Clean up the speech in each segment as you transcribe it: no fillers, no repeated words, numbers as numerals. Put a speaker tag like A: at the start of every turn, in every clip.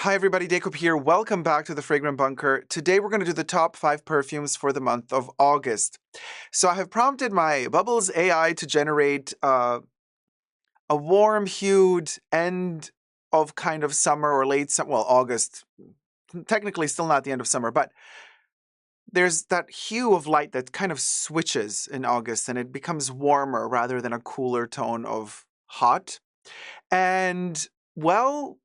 A: Hi everybody, Dacob here. Welcome back to the Fragrant Bunker. Today we're going to do the top 5 perfumes for the month of August. So I have prompted my Bubbles AI to generate a warm-hued end of kind of summer or late summer, well, August. Technically still not the end of summer, but there's that hue of light that kind of switches in August and it becomes warmer rather than a cooler tone of hot. And well,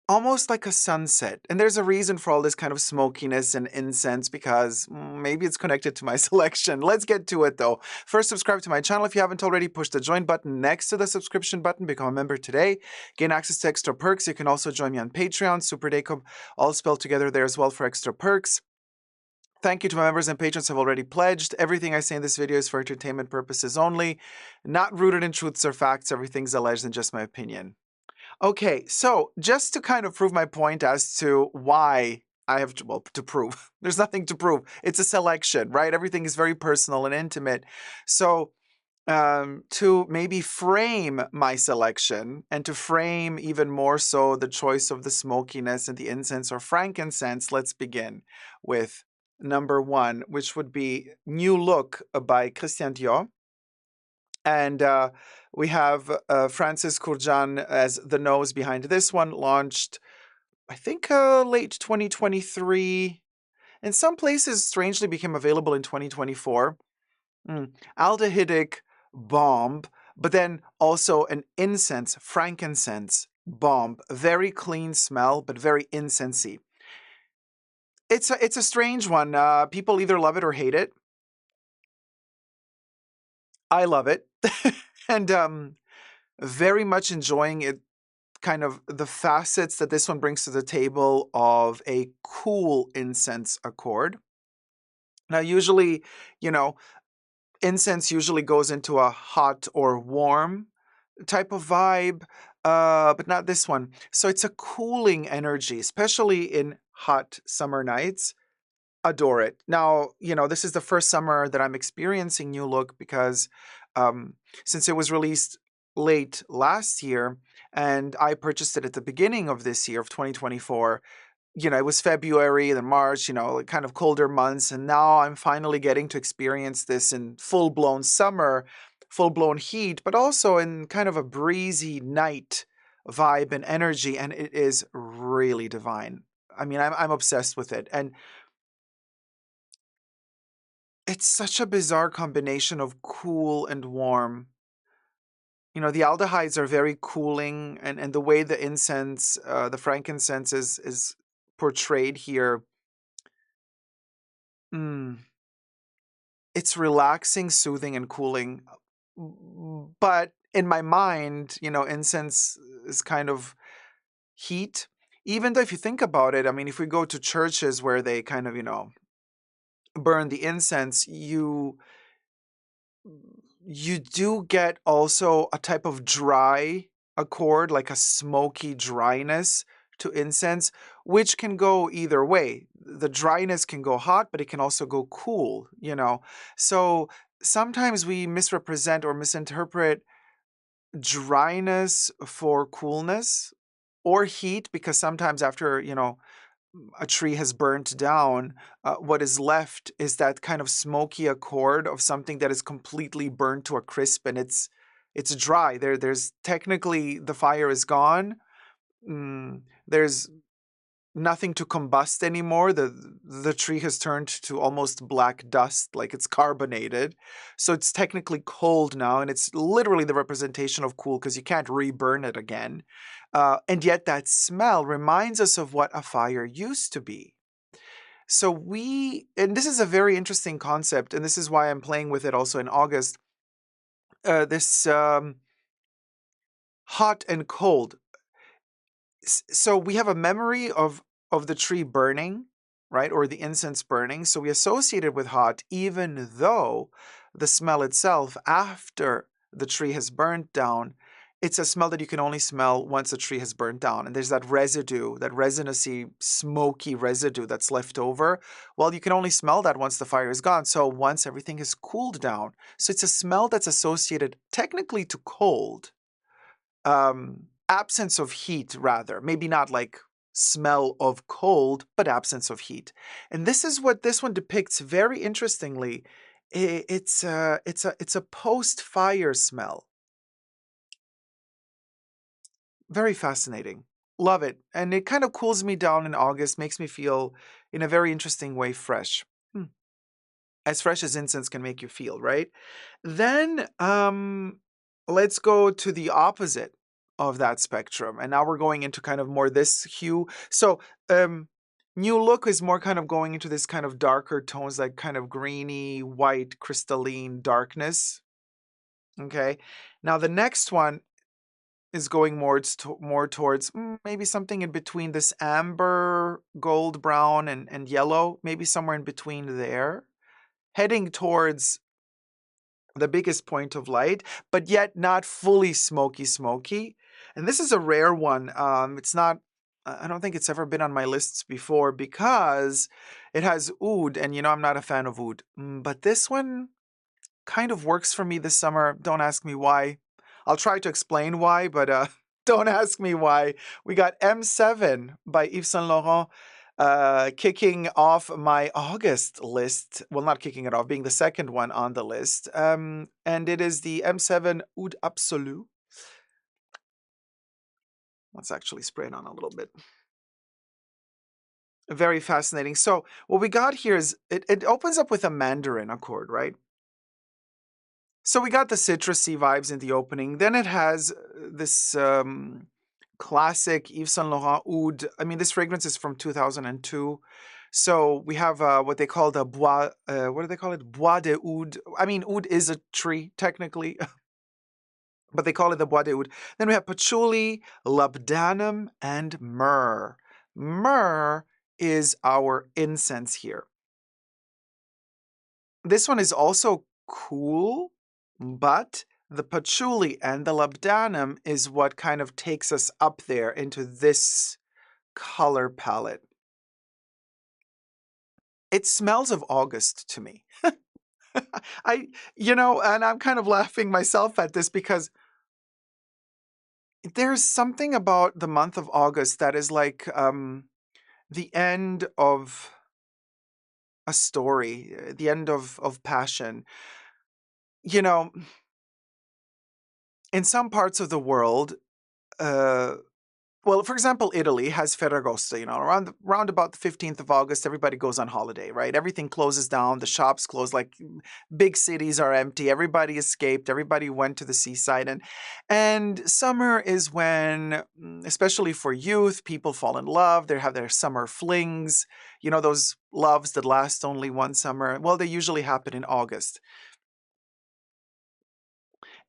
A: almost like a sunset. And there's a reason for all this kind of smokiness and incense because maybe it's connected to my selection. Let's get to it though. First, subscribe to my channel if you haven't already. Push the join button next to the subscription button. Become a member today. Gain access to extra perks. You can also join me on Patreon, superdacob, all spelled together there as well for extra perks. Thank you to my members and patrons who have already pledged. Everything I say in this video is for entertainment purposes only, not rooted in truths or facts. Everything's alleged and just my opinion. Okay, so just to kind of prove my point as to why I have, well, to prove, there's nothing to prove. It's a selection, right? Everything is very personal and intimate. So to maybe frame my selection and to frame even more so the choice of the smokiness and the incense or frankincense, let's begin with number 1, which would be New Look by Christian Dior. And we have Francis Kurjan as the nose behind this one, launched, I think, late 2023. In some places, strangely became available in 2024. Aldehydic bomb, but then also an incense, frankincense bomb. Very clean smell, but very incensey. It's a strange one. People either love it or hate it. I love it. And very much enjoying it, kind of the facets that this one brings to the table of a cool incense accord. Now, usually, you know, incense usually goes into a hot or warm type of vibe, but not this one. So it's a cooling energy, especially in hot summer nights. Adore it. Now, this is the first summer that I'm experiencing New Look because since it was released late last year and I purchased it at the beginning of this year of 2024, it was February, then March, kind of colder months. And now I'm finally getting to experience this in full-blown summer, full-blown heat, but also in kind of a breezy night vibe and energy. And it is really divine. I mean, I'm obsessed with it. And it's such a bizarre combination of cool and warm. The aldehydes are very cooling, and the way the incense, the frankincense is portrayed here, mm, it's relaxing, soothing, and cooling. But in my mind, incense is kind of heat. Even though if you think about it, I mean, if we go to churches where they kind of, burn the incense, you do get also a type of dry accord, like a smoky dryness to incense, which can go either way. The dryness can go hot, but it can also go cool. So sometimes we misrepresent or misinterpret dryness for coolness or heat, because sometimes after, a tree has burnt down, what is left is that kind of smoky accord of something that is completely burnt to a crisp, and it's dry. There's technically the fire is gone. There's nothing to combust anymore. The tree has turned to almost black dust, like it's carbonated. So it's technically cold now, and it's literally the representation of cool because you can't reburn it again. And yet that smell reminds us of what a fire used to be. So and this is a very interesting concept, and this is why I'm playing with it also in August. This hot and cold. So we have a memory of the tree burning, right? Or the incense burning. So we associate it with hot, even though the smell itself after the tree has burnt down, it's a smell that you can only smell once the tree has burnt down. And there's that residue, that resinousy, smoky residue that's left over. Well, you can only smell that once the fire is gone. So once everything has cooled down. So it's a smell that's associated technically to cold. Absence of heat, rather. Maybe not like smell of cold but absence of heat. And this is what this one depicts very interestingly. It's a post-fire smell. Very fascinating. Love it. And it kind of cools me down in August, makes me feel in a very interesting way fresh. As fresh as incense can make you feel, right? Then let's go to the opposite of that spectrum. And now we're going into kind of more this hue. So New Look is more kind of going into this kind of darker tones, like kind of greeny, white, crystalline darkness. Okay. Now the next one is going more towards maybe something in between this amber, gold, brown, and yellow, maybe somewhere in between there, heading towards the biggest point of light, but yet not fully smoky. And this is a rare one. It's not, I don't think it's ever been on my lists before because it has oud, and I'm not a fan of oud. But this one kind of works for me this summer. Don't ask me why. I'll try to explain why, but don't ask me why. We got M7 by Yves Saint Laurent kicking off my August list. Well, not kicking it off, being the second one on the list. And it is the M7 Oud Absolu. Let's actually spray it on a little bit. Very fascinating. So what we got here is it opens up with a mandarin accord, right? So we got the citrusy vibes in the opening. Then it has this classic Yves Saint Laurent Oud. I mean, this fragrance is from 2002. So we have what they call the bois. What do they call it? Bois de oud. I mean, oud is a tree technically, but they call it the bois de oud. Then we have patchouli, labdanum, and myrrh. Myrrh is our incense here. This one is also cool, but the patchouli and the labdanum is what kind of takes us up there into this color palette. It smells of August to me. And I'm kind of laughing myself at this because there's something about the month of August that is like the end of a story, the end of passion. You know, in some parts of the world, uh, well, for example, Italy has Ferragosto, around about the 15th of August, everybody goes on holiday, right? Everything closes down, the shops close, like big cities are empty, everybody escaped, everybody went to the seaside. And summer is when, especially for youth, people fall in love, they have their summer flings, those loves that last only one summer. Well, they usually happen in August.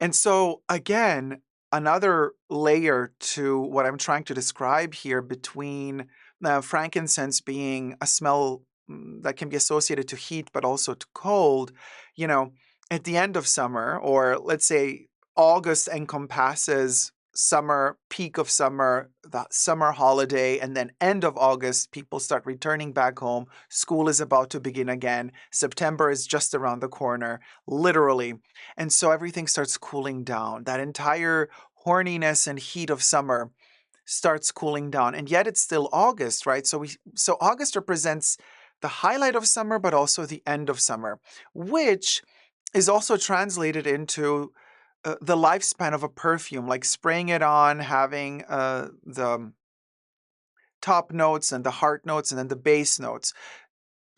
A: And so, again, another layer to what I'm trying to describe here between frankincense being a smell that can be associated to heat, but also to cold, you know, at the end of summer, or let's say August encompasses summer, peak of summer, the summer holiday, and then end of August, people start returning back home. School is about to begin again. September is just around the corner, literally. And so everything starts cooling down. That entire horniness and heat of summer starts cooling down. And yet it's still August, right? So August represents the highlight of summer, but also the end of summer, which is also translated into the lifespan of a perfume, like spraying it on, having the top notes and the heart notes and then the base notes.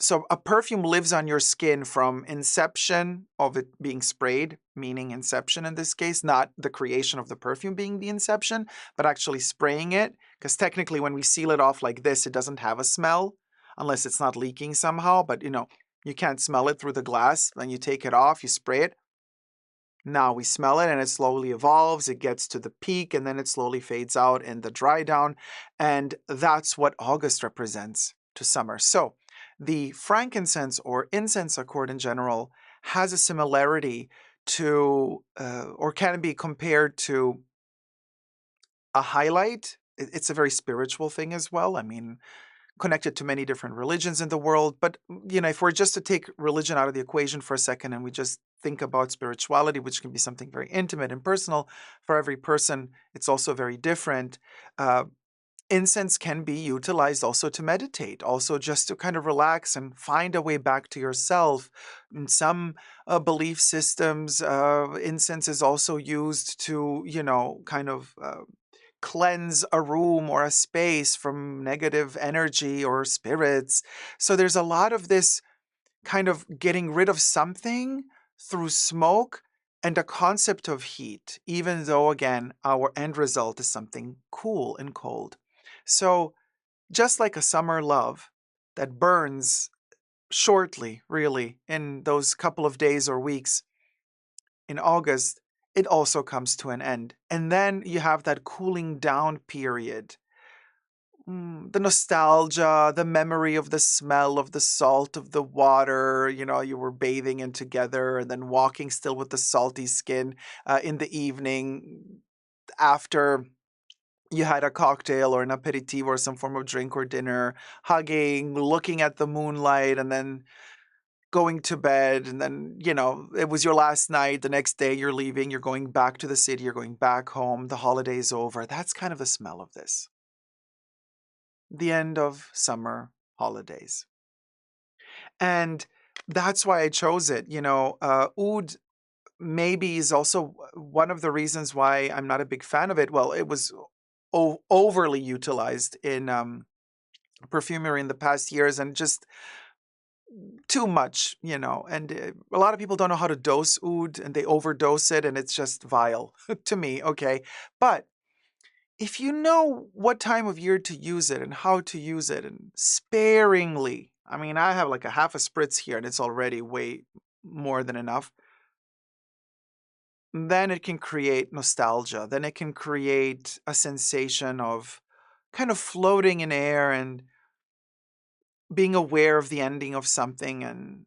A: So a perfume lives on your skin from inception of it being sprayed, meaning inception in this case, not the creation of the perfume being the inception, but actually spraying it. Because technically when we seal it off like this, it doesn't have a smell unless it's not leaking somehow. But you can't smell it through the glass. Then you take it off, you spray it. Now we smell it and it slowly evolves. It gets to the peak and then it slowly fades out in the dry down. And that's what August represents to summer. So the frankincense or incense accord in general has a similarity to, or can be compared to a highlight. It's a very spiritual thing as well. I mean, connected to many different religions in the world. But, if we're just to take religion out of the equation for a second and we just think about spirituality, which can be something very intimate and personal for every person, it's also very different. Incense can be utilized also to meditate, also just to kind of relax and find a way back to yourself. In some belief systems, incense is also used to, kind of cleanse a room or a space from negative energy or spirits. So there's a lot of this kind of getting rid of something through smoke and a concept of heat, even though, again, our end result is something cool and cold. So, just like a summer love that burns shortly, really, in those couple of days or weeks in August, it also comes to an end. And then you have that cooling down period. The nostalgia, the memory of the smell of the salt of the water, you were bathing in together and then walking still with the salty skin in the evening after you had a cocktail or an aperitif or some form of drink or dinner, hugging, looking at the moonlight, and then going to bed. And then, it was your last night. The next day you're leaving, you're going back to the city, you're going back home, the holiday's over. That's kind of the smell of this. The end of summer holidays. And that's why I chose it. Oud maybe is also one of the reasons why I'm not a big fan of it. Well, it was overly utilized in perfumery in the past years and just too much, and a lot of people don't know how to dose oud and they overdose it and it's just vile to me, okay? But if you know what time of year to use it and how to use it and sparingly, I mean, I have like a half a spritz here and it's already way more than enough, then it can create nostalgia. Then it can create a sensation of kind of floating in air and being aware of the ending of something and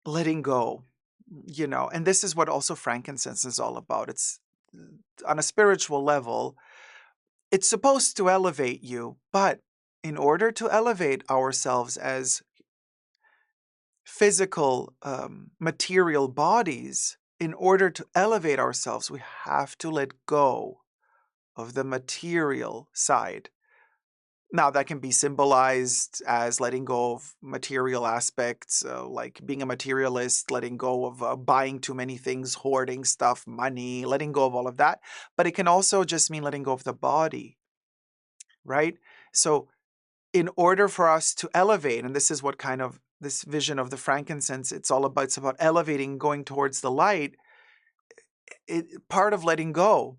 A: letting go, And this is what also frankincense is all about. It's on a spiritual level, it's supposed to elevate you, but in order to elevate ourselves as physical, material bodies, in order to elevate ourselves, we have to let go of the material side. Now, that can be symbolized as letting go of material aspects, like being a materialist, letting go of buying too many things, hoarding stuff, money, letting go of all of that. But it can also just mean letting go of the body, right? So, in order for us to elevate, and this is what kind of this vision of the frankincense, it's about elevating, going towards the light. Part of letting go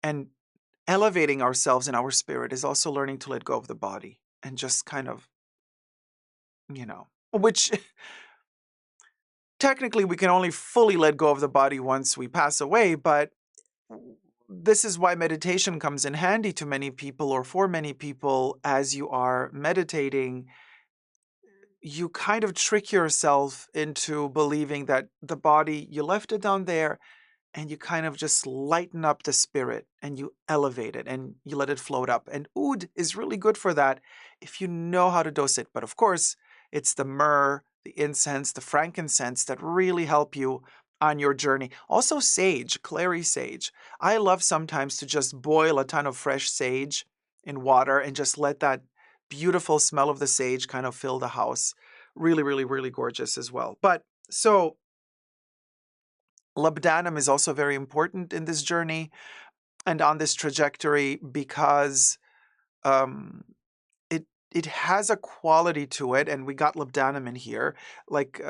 A: and elevating ourselves in our spirit is also learning to let go of the body and just kind of, which technically we can only fully let go of the body once we pass away, but this is why meditation comes in handy to many people, or for many people. As you are meditating, you kind of trick yourself into believing that the body, you left it down there and you kind of just lighten up the spirit and you elevate it and you let it float up. And oud is really good for that if you know how to dose it. But of course, it's the myrrh, the incense, the frankincense that really help you on your journey. Also sage, clary sage. I love sometimes to just boil a ton of fresh sage in water and just let that beautiful smell of the sage kind of fill the house. Really, really, really gorgeous as well. But so labdanum is also very important in this journey and on this trajectory because um, it has a quality to it, and we got labdanum in here, like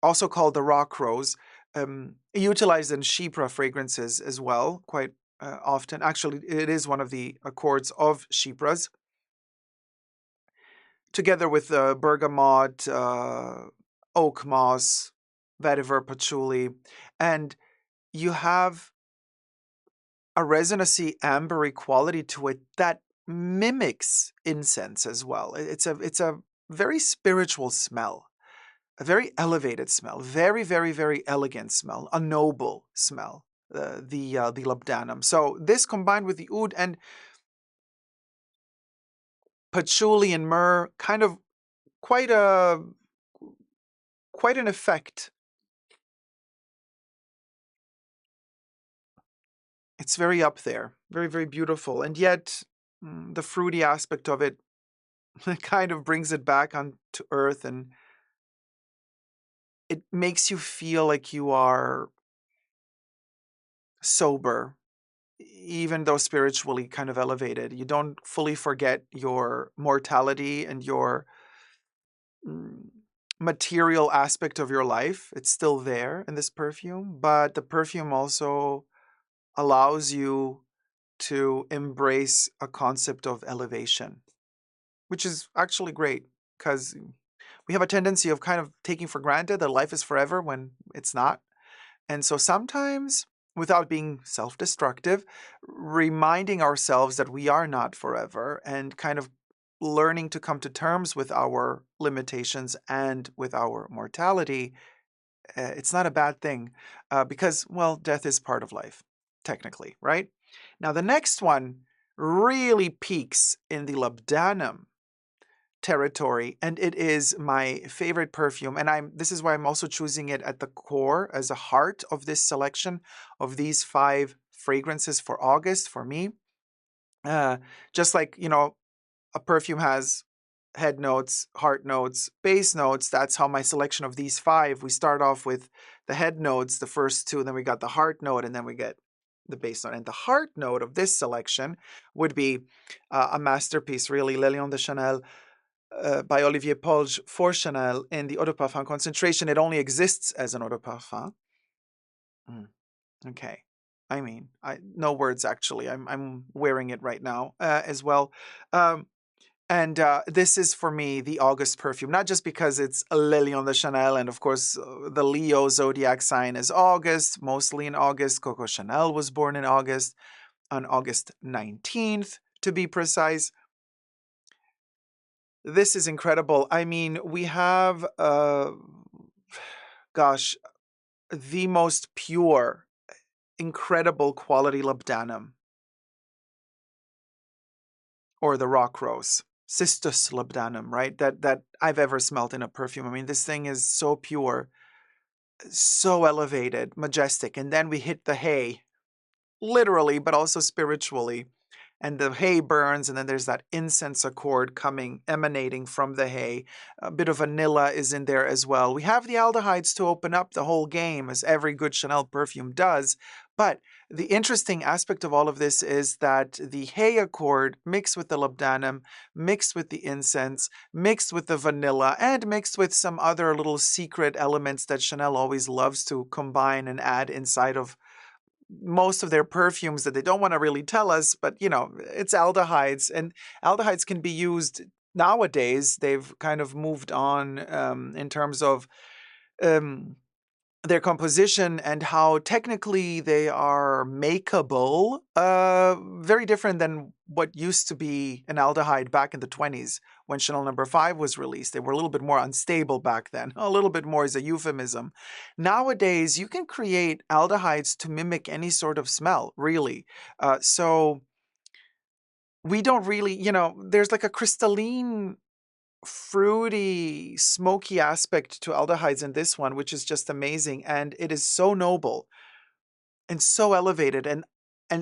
A: also called the rock rose, utilized in Chypre fragrances as well, quite often. Actually, it is one of the accords of Chypres, together with bergamot, oak moss, vetiver, patchouli, and you have a resinousy, ambery quality to it that mimics incense as well. It's a very spiritual smell, a very elevated smell, very, very, very elegant smell, a noble smell. The labdanum. So this combined with the oud and patchouli and myrrh, kind of quite a quite an effect. It's very up there, very, very beautiful, and yet the fruity aspect of it kind of brings it back onto earth, and it makes you feel like you are sober, even though spiritually kind of elevated. You don't fully forget your mortality and your mm, material aspect of your life. It's still there in this perfume, but the perfume also allows you to embrace a concept of elevation, which is actually great because we have a tendency of kind of taking for granted that life is forever when it's not. And so sometimes, without being self destructive, reminding ourselves that we are not forever and kind of learning to come to terms with our limitations and with our mortality, it's not a bad thing because, well, death is part of life, technically, right? Now, the next one really peaks in the labdanum territory, and it is my favorite perfume, and this is why I'm also choosing it at the core as a heart of this selection of these 5 fragrances for August for me. uh, just like, a perfume has head notes, heart notes, base notes. That's how my selection of these 5, we start off with the head notes, the first 2, then we got the heart note, and then we get the base note. And the heart note of this selection would be a masterpiece, really, Le Lion de Chanel by Olivier Polge for Chanel in the Eau de Parfum concentration. It only exists as an Eau de Parfum. Mm, okay. I mean, no words actually. I'm wearing it right now as well. Um, and this is for me the August perfume, not just because it's Le Lion de Chanel, and of course the Leo zodiac sign is August, mostly in August. Coco Chanel was born in August, on August 19th to be precise. This is incredible. I mean, we have, gosh, the most pure, incredible quality labdanum, or the rock rose, Cistus labdanum, right? That I've ever smelled in a perfume. I mean, this thing is so pure, so elevated, majestic. And then we hit the hay, literally, but also spiritually. And the hay burns, and then there's that incense accord coming, emanating from the hay. A bit of vanilla is in there as well. We have the aldehydes to open up the whole game, as every good Chanel perfume does. But the interesting aspect of all of this is that the hay accord mixed with the labdanum, mixed with the incense, mixed with the vanilla, and mixed with some other little secret elements that Chanel always loves to combine and add inside of most of their perfumes that they don't want to really tell us, but it's aldehydes, and aldehydes can be used nowadays. They've kind of moved on in terms of um, their composition and how technically they are makeable, very different than what used to be an aldehyde back in the 20s when Chanel number 5 was released. They were a little bit more unstable back then. A little bit more is a euphemism. Nowadays, you can create aldehydes to mimic any sort of smell, really. So we don't really, there's like a crystalline, fruity, smoky aspect to aldehydes in this one, which is just amazing. And it is so noble and so elevated. And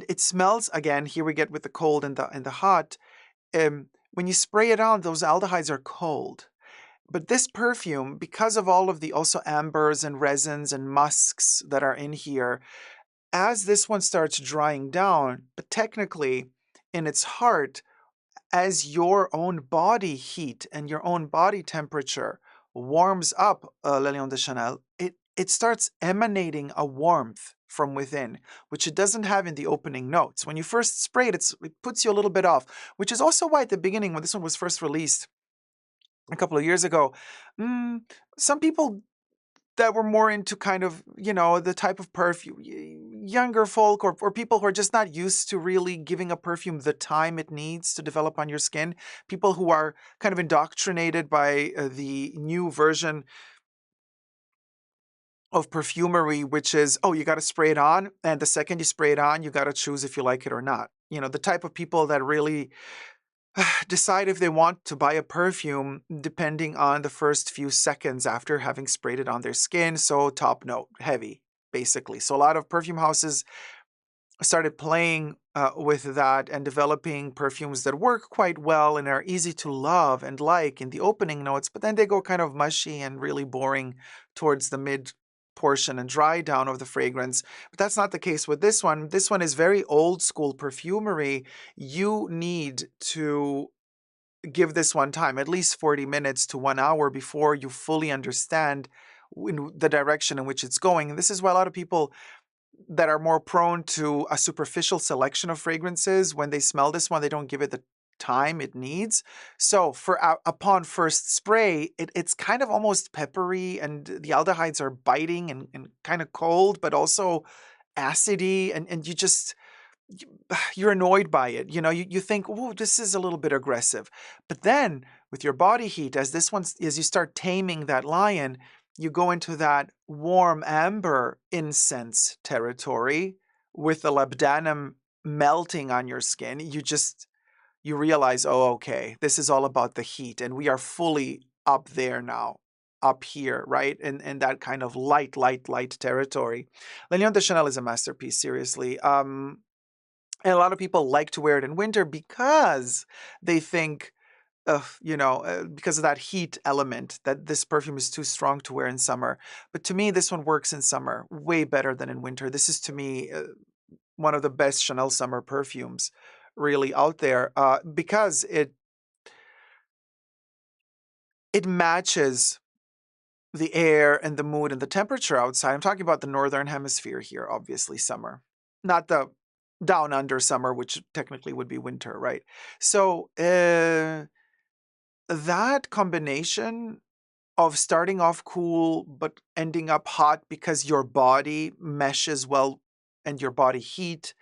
A: it smells, again, here we get with the cold and the hot. When you spray it on, those aldehydes are cold. But this perfume, because of all of the also ambers and resins and musks that are in here, as this one starts drying down, but technically in its heart, as your own body heat and your own body temperature warms up Le Lion de Chanel, it starts emanating a warmth from within, which it doesn't have in the opening notes. When you first spray it, it puts you a little bit off, which is also why at the beginning, when this one was first released a couple of years ago, some people that were more into kind of, the type of perfume, younger folk, or people who are just not used to really giving a perfume the time it needs to develop on your skin. People who are kind of indoctrinated by the new version of perfumery, which is, oh, you got to spray it on. And the second you spray it on, you got to choose if you like it or not. The type of people that really decide if they want to buy a perfume depending on the first few seconds after having sprayed it on their skin. So top note, heavy, basically. So a lot of perfume houses started playing with that and developing perfumes that work quite well and are easy to love and like in the opening notes, but then they go kind of mushy and really boring towards the mid portion and dry down of the fragrance. But that's not the case with this one. This one is very old school perfumery. You need to give this one time, at least 40 minutes to 1 hour before you fully understand the direction in which it's going. And this is why a lot of people that are more prone to a superficial selection of fragrances, when they smell this one, they don't give it the time it needs. So for upon first spray, it's kind of almost peppery, and the aldehydes are biting and kind of cold, but also acidy, and you just you're annoyed by it. You think, oh, this is a little bit aggressive. But then with your body heat, as you start taming that lion, you go into that warm amber incense territory with the labdanum melting on your skin. You realize, oh, okay, this is all about the heat, and we are fully up there now, up here, right? In that kind of light territory. L'Union de Chanel is a masterpiece, seriously. And a lot of people like to wear it in winter because they think, because of that heat element, that this perfume is too strong to wear in summer. But to me, this one works in summer way better than in winter. This is, to me, one of the best Chanel summer perfumes really out there, because it matches the air and the mood and the temperature outside. I'm talking about the northern hemisphere here, obviously summer, not the down under summer, which technically would be winter, right? So that combination of starting off cool but ending up hot because your body meshes well and your body heat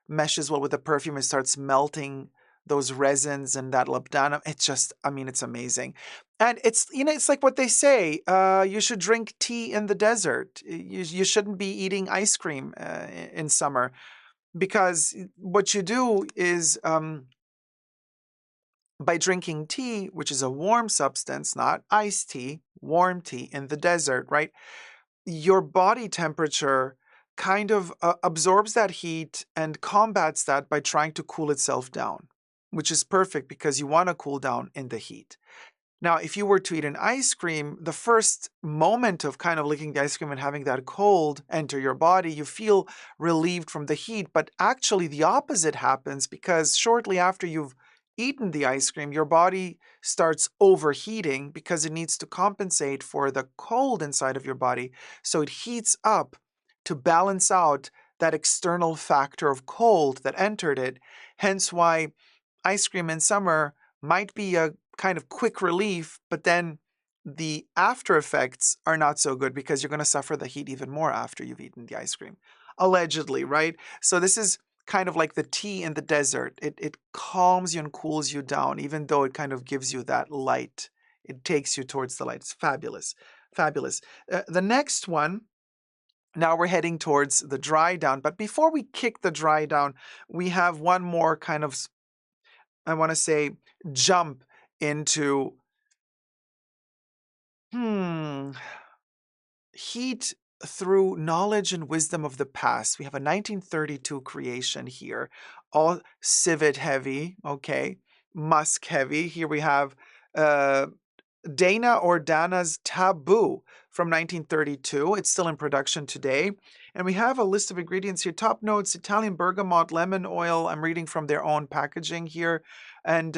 A: meshes well with the perfume and starts melting those resins and that labdanum. It's just, I mean, it's amazing. And it's like what they say, you should drink tea in the desert. You shouldn't be eating ice cream in summer, because what you do is, by drinking tea, which is a warm substance, not iced tea, warm tea in the desert, right? Your body temperature kind of absorbs that heat and combats that by trying to cool itself down, which is perfect because you want to cool down in the heat. Now, if you were to eat an ice cream, the first moment of kind of licking the ice cream and having that cold enter your body, you feel relieved from the heat. But actually, the opposite happens, because shortly after you've eaten the ice cream, your body starts overheating because it needs to compensate for the cold inside of your body. So it heats up to balance out that external factor of cold that entered it. Hence why ice cream in summer might be a kind of quick relief, but then the after effects are not so good because you're going to suffer the heat even more after you've eaten the ice cream. Allegedly, right? So this is kind of like the tea in the desert. It calms you and cools you down, even though it kind of gives you that light. It takes you towards the light. It's fabulous. Fabulous. The next one, now we're heading towards the dry down. But before we kick the dry down, we have one more kind of, I want to say, jump into heat through knowledge and wisdom of the past. We have a 1932 creation here, all civet heavy, okay, musk heavy. Here we have uh, Dana or Dana's Taboo from 1932. It's still in production today. And we have a list of ingredients here. Top notes: Italian bergamot, lemon oil. I'm reading from their own packaging here. And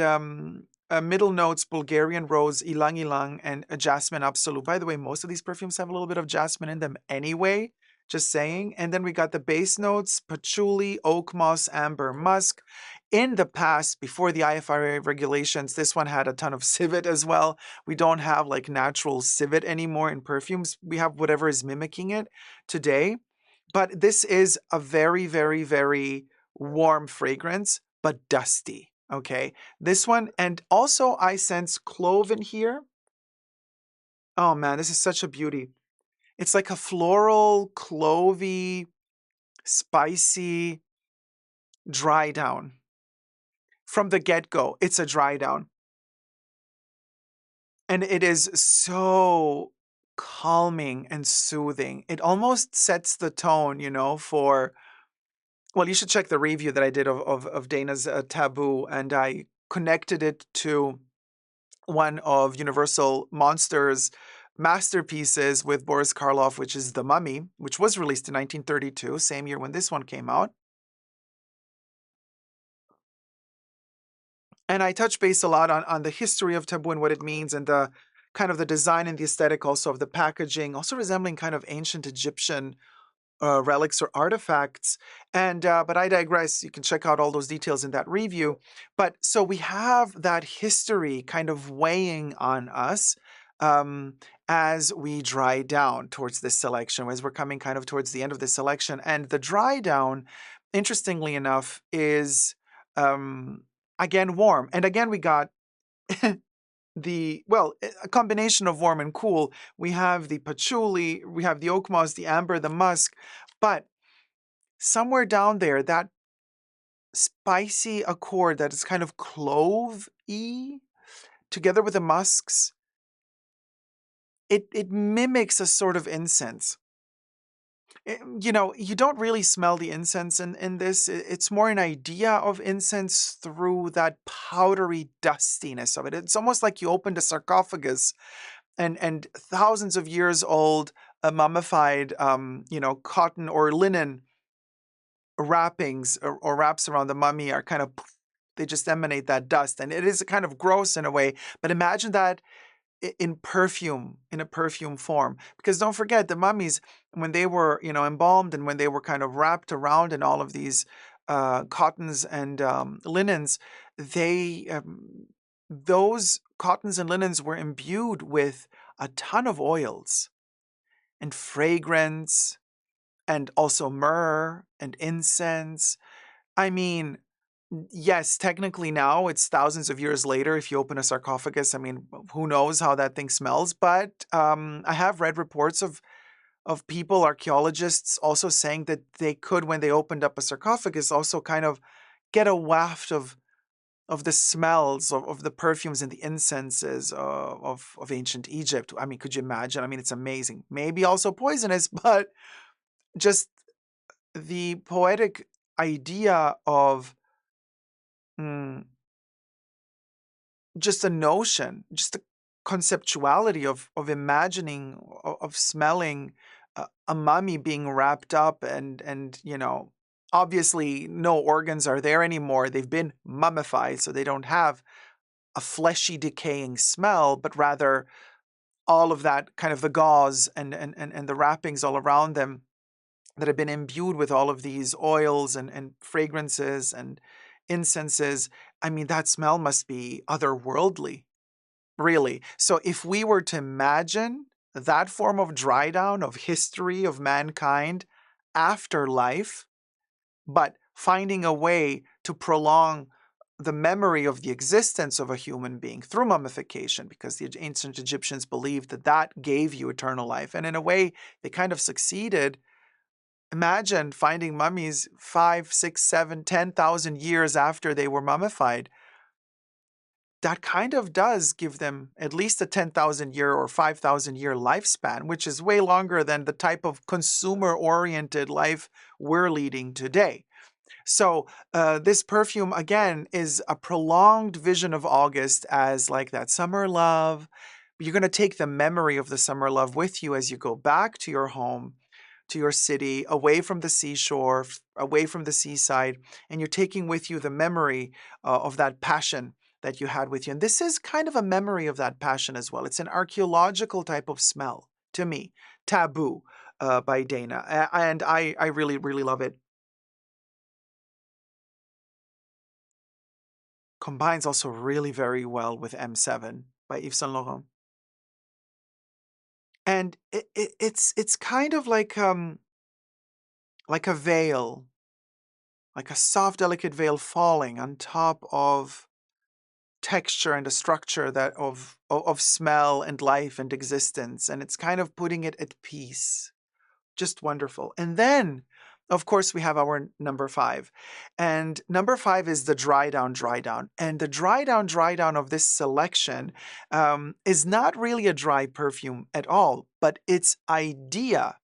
A: middle notes: Bulgarian rose, ilang ilang, and a jasmine absolute. By the way, most of these perfumes have a little bit of jasmine in them anyway. Just saying. And then we got the base notes: patchouli, oak moss, amber, musk. In the past, before the IFRA regulations, this one had a ton of civet as well. We don't have like natural civet anymore in perfumes. We have whatever is mimicking it today. But this is a very, very, very warm fragrance, but dusty. Okay. This one, and also I sense clove in here. Oh man, this is such a beauty. It's like a floral, clovey, spicy dry down. From the get-go, it's a dry down. And it is so calming and soothing. It almost sets the tone, for well, you should check the review that I did of Dana's Taboo, and I connected it to one of Universal Monsters' masterpieces with Boris Karloff, which is The Mummy, which was released in 1932, same year when this one came out. And I touch base a lot on the history of taboo and what it means, and the kind of the design and the aesthetic also of the packaging, also resembling kind of ancient Egyptian relics or artifacts. And but I digress. You can check out all those details in that review. But so we have that history kind of weighing on us um, as we dry down towards this selection, as we're coming kind of towards the end of this selection. And the dry down, interestingly enough, is again warm. And again, we got a combination of warm and cool. We have the patchouli, we have the oak moss, the amber, the musk, but somewhere down there, that spicy accord that is kind of clove-y, together with the musks, it mimics a sort of incense. You don't really smell the incense in this. It's more an idea of incense through that powdery dustiness of it. It's almost like you opened a sarcophagus and thousands of years old, mummified, cotton or linen wrappings or wraps around the mummy are kind of, they just emanate that dust. And it is kind of gross in a way, but imagine that in perfume, in a perfume form. Because don't forget, the mummies, when they were, embalmed and when they were kind of wrapped around in all of these cottons and linens, those cottons and linens were imbued with a ton of oils and fragrance and also myrrh and incense. I mean, yes, technically now it's thousands of years later. If you open a sarcophagus, I mean, who knows how that thing smells? But I have read reports of people, archaeologists, also saying that they could, when they opened up a sarcophagus, also kind of get a waft of the smells of the perfumes and the incenses of ancient Egypt. I mean, could you imagine? I mean, it's amazing. Maybe also poisonous, but just the poetic idea of mm, just a notion, just the conceptuality of imagining, of smelling a mummy being wrapped up and obviously no organs are there anymore. They've been mummified, so they don't have a fleshy decaying smell, but rather all of that kind of the gauze and the wrappings all around them that have been imbued with all of these oils and fragrances and incenses. I mean, that smell must be otherworldly, really. So if we were to imagine that form of dry down of history of mankind after life, but finding a way to prolong the memory of the existence of a human being through mummification, because the ancient Egyptians believed that that gave you eternal life. And in a way, they kind of succeeded. Imagine finding mummies 5, 6, 7, 10,000 years after they were mummified. That kind of does give them at least a 10,000 year or 5,000 year lifespan, which is way longer than the type of consumer oriented life we're leading today. So, this perfume, again, is a prolonged vision of August as like that summer love. You're going to take the memory of the summer love with you as you go back to your home, to your city, away from the seashore, away from the seaside, and you're taking with you the memory of that passion that you had with you. And this is kind of a memory of that passion as well. It's an archaeological type of smell to me. Taboo by Dana. And I really, really love it. Combines also really very well with M7 by Yves Saint Laurent. And it's kind of like a veil, like a soft, delicate veil falling on top of texture and a structure that of smell and life and existence, and it's kind of putting it at peace. Just wonderful. And then, of course, we have our number five. And number five is the dry down, dry down. And the dry down of this selection is not really a dry perfume at all, but its idea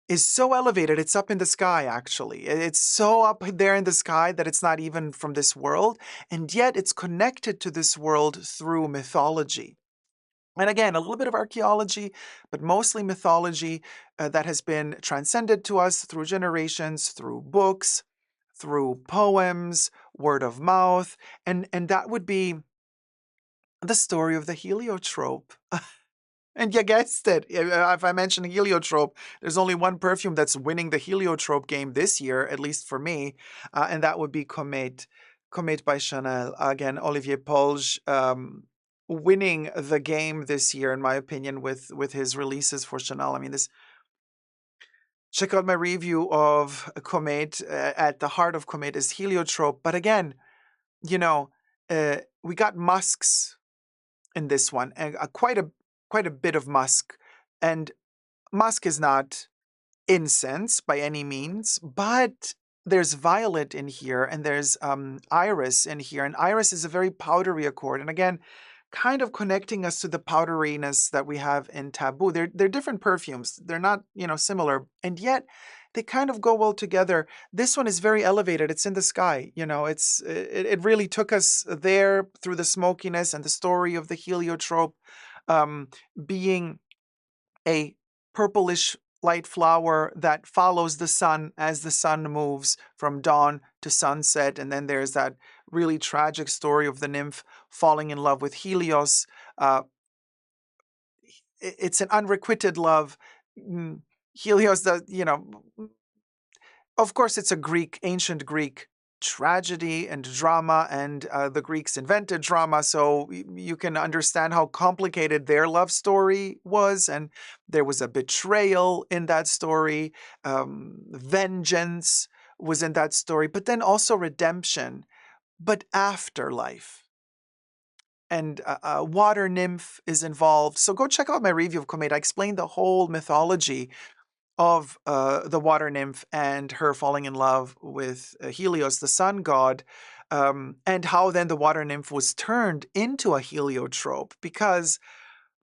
A: is so elevated, it's up in the sky, actually. It's so up there in the sky that it's not even from this world, and yet it's connected to this world through mythology. And again, a little bit of archaeology, but mostly mythology that has been transcended to us through generations, through books, through poems, word of mouth, and that would be the story of the heliotrope. And you guessed it. If I mention heliotrope, there's only one perfume that's winning the heliotrope game this year, at least for me, and that would be Comet. Comet by Chanel. Again, Olivier Polge winning the game this year, in my opinion, with his releases for Chanel. I mean, this. Check out my review of Comet. At the heart of Comet is heliotrope, but again, you know, we got musks in this one, and quite a bit of musk. And musk is not incense by any means, but there's violet in here, and there's iris in here, and iris is a very powdery accord. And again, kind of connecting us to the powderiness that we have in Taboo. They're different perfumes. They're not, similar, and yet they kind of go well together. This one is very elevated. It's in the sky. It really took us there through the smokiness and the story of the heliotrope being a purplish light flower that follows the sun as the sun moves from dawn to sunset. And then there's that really tragic story of the nymph falling in love with Helios. It's an unrequited love. Helios does, of course, it's a ancient Greek tragedy and drama, and the Greeks invented drama, so you can understand how complicated their love story was, and there was a betrayal in that story, vengeance was in that story, but then also redemption, but afterlife. And a water nymph is involved. So go check out my review of Comet. I explained the whole mythology of the water nymph and her falling in love with Helios, the sun god, and how then the water nymph was turned into a heliotrope because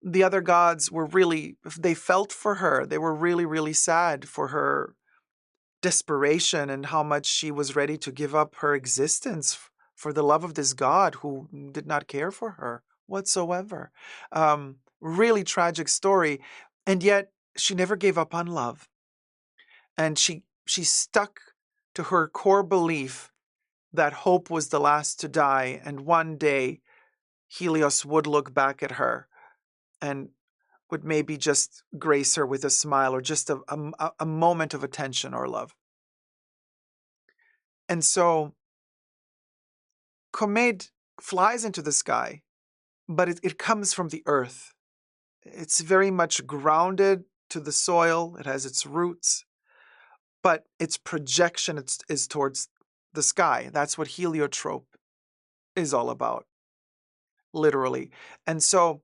A: the other gods were really, they felt for her. They were really, really sad for her desperation and how much she was ready to give up her existence for the love of this god who did not care for her whatsoever. Really tragic story. And yet she never gave up on love. And she stuck to her core belief that hope was the last to die, and one day Helios would look back at her and would maybe just grace her with a smile or just a moment of attention or love. And so Comet flies into the sky, but it comes from the earth. It's very much grounded to the soil. It has its roots, but its projection is towards the sky. That's what heliotrope is all about, literally. And so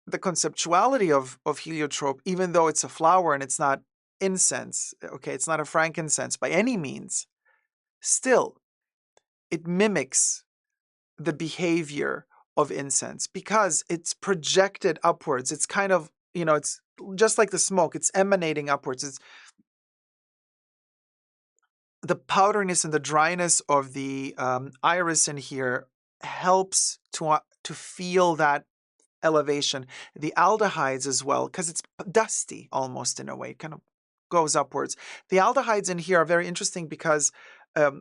A: the conceptuality of heliotrope, even though it's a flower and it's not incense, okay, it's not a frankincense by any means, still, it mimics the behavior of incense because it's projected upwards. It's kind of, it's just like the smoke, it's emanating upwards. It's the powderiness and the dryness of the iris in here helps to feel that elevation. The aldehydes as well, because it's dusty almost in a way, kind of goes upwards. The aldehydes in here are very interesting because,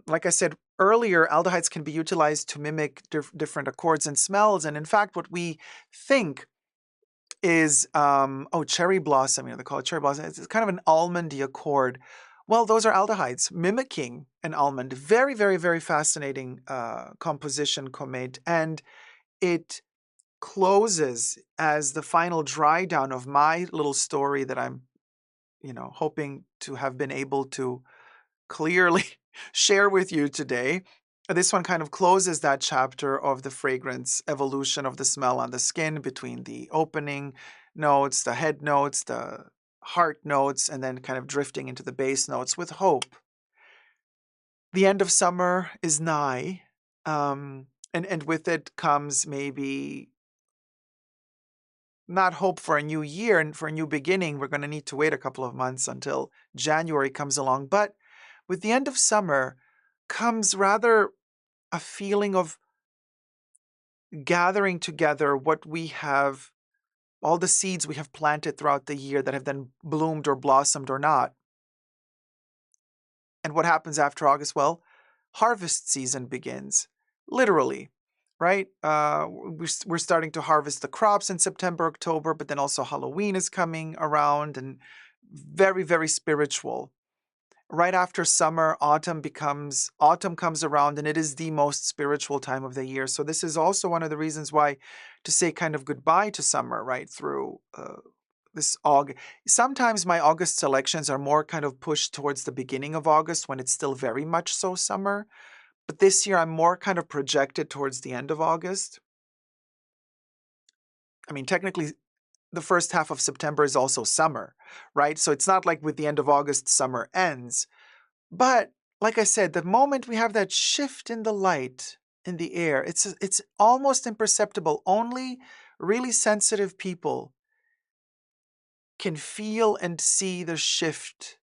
A: like I said earlier, aldehydes can be utilized to mimic different accords and smells. And in fact, what we think is, cherry blossom, they call it cherry blossom. It's kind of an almondy accord. Well, those are aldehydes mimicking an almond. Very, very, very fascinating composition, Comet. And it closes as the final dry down of my little story that I'm, hoping to have been able to clearly share with you today. This one kind of closes that chapter of the fragrance evolution of the smell on the skin between the opening notes, the head notes, the heart notes, and then kind of drifting into the base notes with hope. The end of summer is nigh, and with it comes maybe not hope for a new year and for a new beginning. We're going to need to wait a couple of months until January comes along. But with the end of summer comes rather a feeling of gathering together what we have, all the seeds we have planted throughout the year that have then bloomed or blossomed or not. And what happens after August? Well, harvest season begins, literally, right? We're starting to harvest the crops in September, October, but then also Halloween is coming around and very, very spiritual. Right after summer, autumn comes around, and it is the most spiritual time of the year. So this is also one of the reasons why to say kind of goodbye to summer right through this August. Sometimes my August selections are more kind of pushed towards the beginning of August when it's still very much so summer. But this year I'm more kind of projected towards the end of August. I mean, technically, the first half of September is also summer, right? So it's not like with the end of August, summer ends. But like I said, the moment we have that shift in the light in the air, it's almost imperceptible. Only really sensitive people can feel and see the shift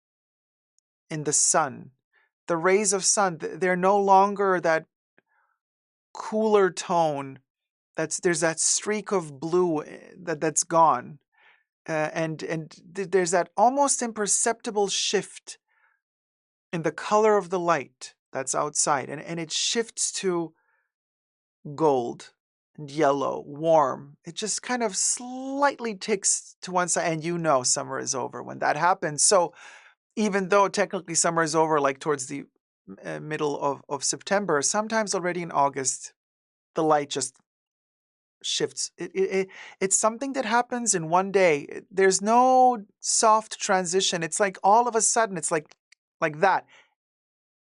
A: in the sun. The rays of sun, they're no longer that cooler tone. There's that streak of blue that's gone. There's that almost imperceptible shift in the color of the light that's outside, and it shifts to gold and yellow, warm. It just kind of slightly ticks to one side, and you know summer is over when that happens. So even though technically summer is over, like towards the middle of September, sometimes already in August, the light just shifts. It's something that happens in one day. There's no soft transition. It's like all of a sudden, it's like that.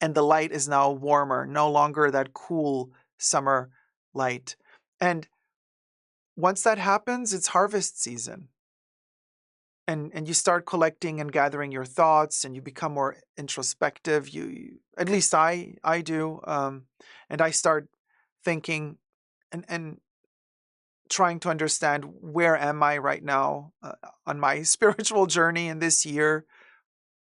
A: And the light is now warmer, no longer that cool summer light. And once that happens, it's harvest season. And you start collecting and gathering your thoughts, and you become more introspective. At least I do, and I start thinking and trying to understand where am I right now on my spiritual journey in this year,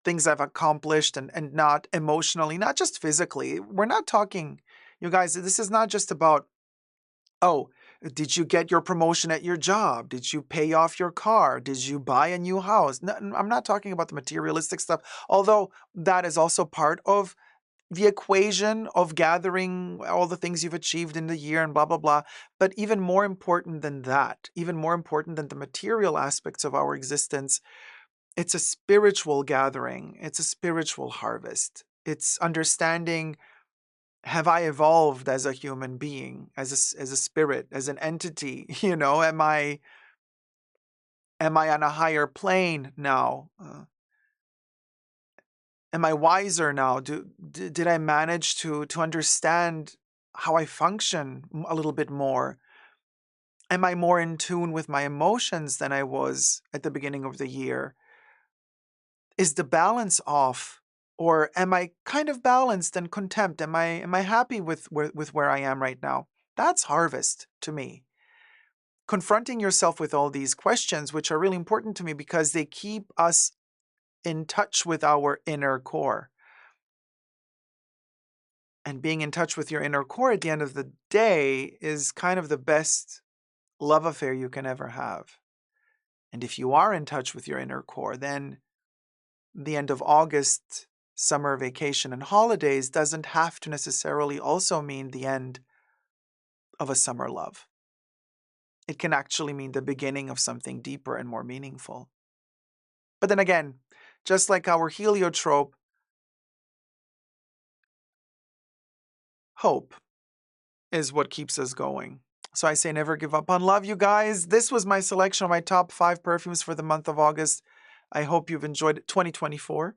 A: things I've accomplished, and not emotionally, not just physically. We're not talking, you guys, this is not just about, oh, did you get your promotion at your job? Did you pay off your car? Did you buy a new house? No, I'm not talking about the materialistic stuff, although that is also part of the equation of gathering all the things you've achieved in the year and blah, blah, blah. But even more important than that, even more important than the material aspects of our existence, it's a spiritual gathering. It's a spiritual harvest. It's understanding, have I evolved as a human being, as a spirit, as an entity? You know, am I on a higher plane now? Am I wiser now? Did I manage to understand how I function a little bit more? Am I more in tune with my emotions than I was at the beginning of the year? Is the balance off? Or am I kind of balanced and content? Am I happy with where I am right now? That's harvest to me. Confronting yourself with all these questions, which are really important to me because they keep us in touch with our inner core. And being in touch with your inner core at the end of the day is kind of the best love affair you can ever have. And if you are in touch with your inner core, then the end of August, summer vacation, and holidays doesn't have to necessarily also mean the end of a summer love. It can actually mean the beginning of something deeper and more meaningful. But then again, just like our heliotrope, hope is what keeps us going. So I say never give up on love, you guys. This was my selection of my top 5 perfumes for the month of August. I hope you've enjoyed 2024.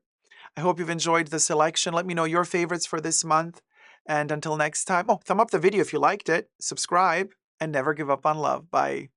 A: I hope you've enjoyed the selection. Let me know your favorites for this month. And until next time, thumb up the video if you liked it, subscribe, and never give up on love. Bye.